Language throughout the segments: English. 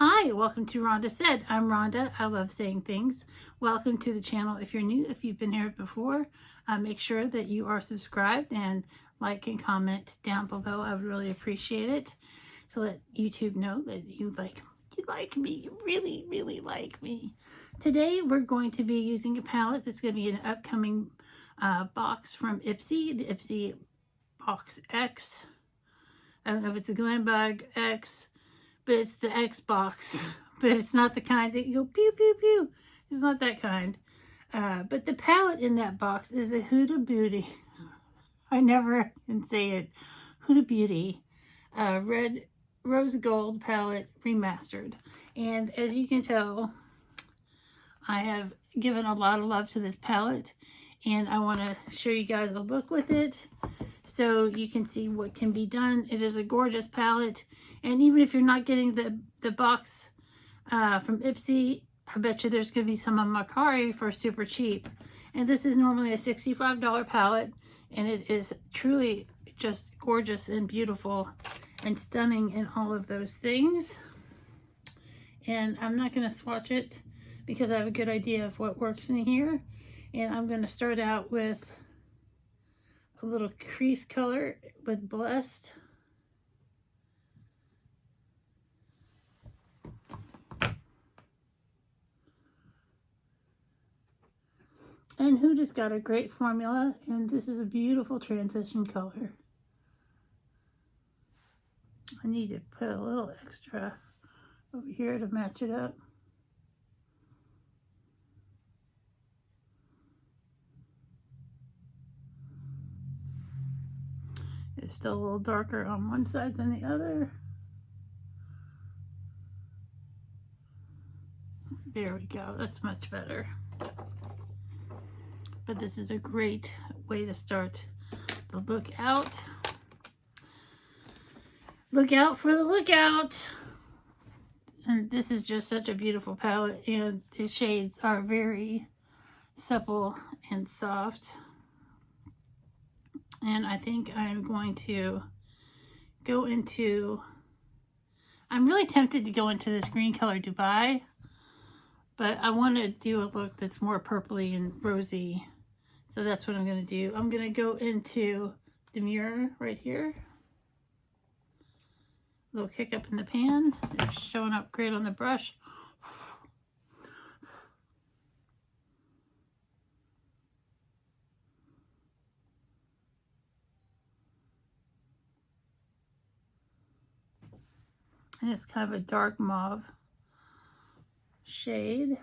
Hi, welcome to Rhonda Said. I'm Rhonda. I love saying things. Welcome to the channel if you're new. If you've been here before, make sure that you are subscribed and like and comment down below. I would really appreciate it. So let YouTube know that you like me. You really, really like me. Today we're going to be using a palette that's going to be an upcoming box from Ipsy, the Ipsy X. I don't know if it's a Glam Bug X, but it's the X box. But it's not the kind that you go pew, pew, pew. It's not that kind. But the palette in that box is a Huda Beauty. I never can say it. Huda Beauty. Red Rose Gold palette remastered. And as you can tell, I have given a lot of love to this palette. And I want to show you guys a look with it, so you can see what can be done. It is a gorgeous palette, and even if you're not getting the box from Ipsy, I bet you there's going to be some on Mercari for super cheap. And this is normally a $65 palette, and it is truly just gorgeous and beautiful and stunning in all of those things. And I'm not going to swatch it because I have a good idea of what works in here. And I'm going to start out with a little crease color with Blessed. And Huda's got a great formula, and this is a beautiful transition color. I need to put a little extra over here to match it up. It's still a little darker on one side than the other. There we go, that's much better. But this is a great way to start the look out. Look out for the lookout. And this is just such a beautiful palette, and the shades are very supple and soft. And I think I'm going to go into, I'm really tempted to go into this green color Dubai, but I want to do a look that's more purpley and rosy. So that's what I'm going to do. I'm going to go into Demure right here. A little kick up in the pan. It's showing up great on the brush. And it's kind of a dark mauve shade.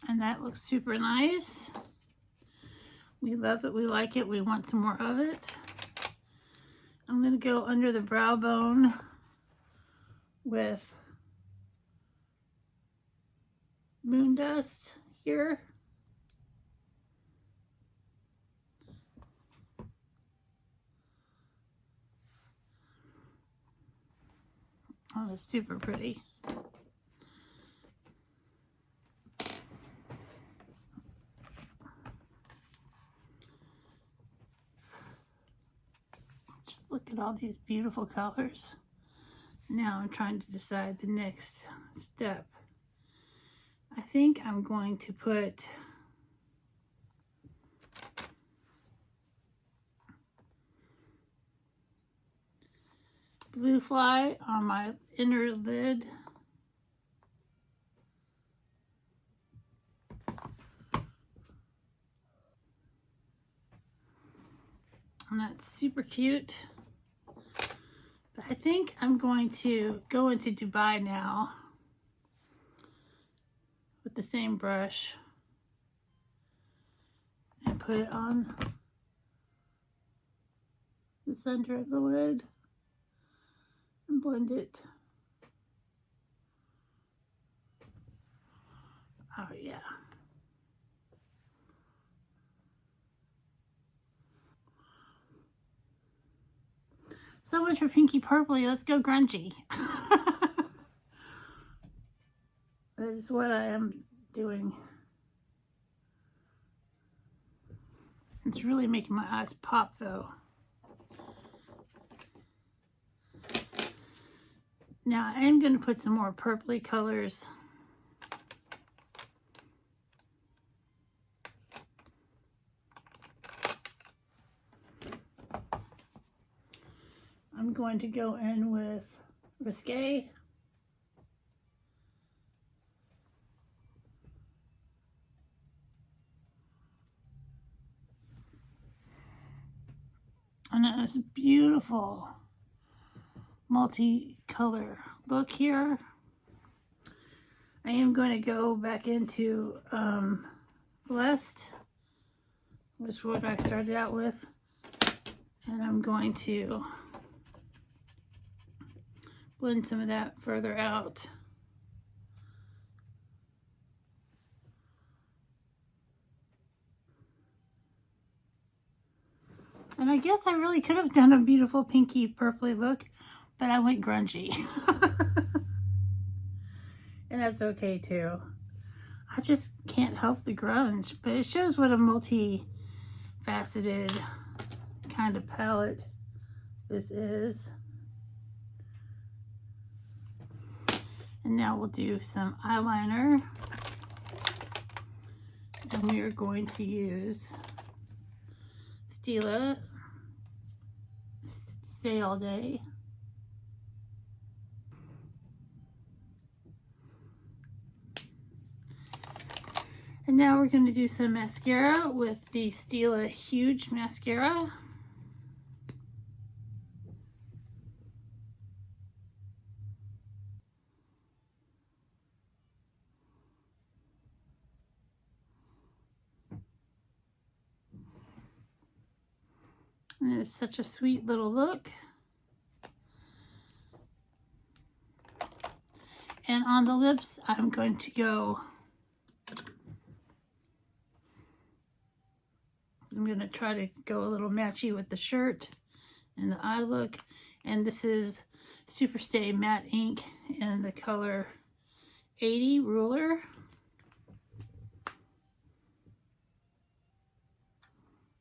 And that looks super nice. We love it, we like it, we want some more of it. I'm going to go under the brow bone with Moon Dust here. Oh, it's super pretty. Just look at all these beautiful colors. Now I'm trying to decide the next step. I think I'm going to put Blue Fly on my inner lid. And that's super cute. But I think I'm going to go into Dubai now with the same brush and put it on the center of the lid and blend it. Oh yeah. So much for pinky purpley, let's go grungy. That is what I am doing. It's really making my eyes pop though. Now I am going to put some more purpley colors. I'm going to go in with Risque. And it's a beautiful multicolor look here. I am going to go back into Blessed, which is what I started out with. And I'm going to blend some of that further out. And I guess I really could have done a beautiful pinky purpley look, but I went grungy. And that's okay too. I just can't help the grunge, but it shows what a multi-faceted kind of palette this is. And now we'll do some eyeliner. And we are going to use Stila Stay All Day. And now we're going to do some mascara with the Stila Huge Mascara. And it's such a sweet little look. And on the lips, I'm going to go, I'm going to try to go a little matchy with the shirt and the eye look. And this is Superstay Matte Ink in the color 80 Ruler.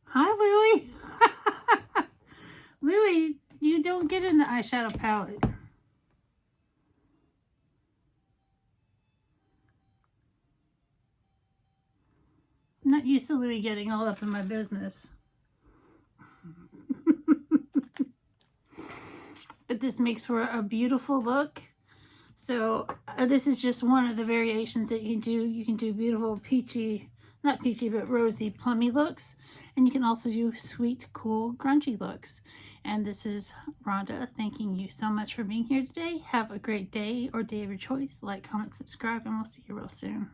Hi, Louie. Louie, you don't get in the eyeshadow palette. I'm not used to Louie getting all up in my business. But this makes for a beautiful look. So this is just one of the variations that you can do. You can do beautiful peachy, not peachy, but rosy, plummy looks. And you can also do sweet, cool, grungy looks. And this is Rhonda thanking you so much for being here today. Have a great day or day of your choice. Like, comment, subscribe, and we'll see you real soon.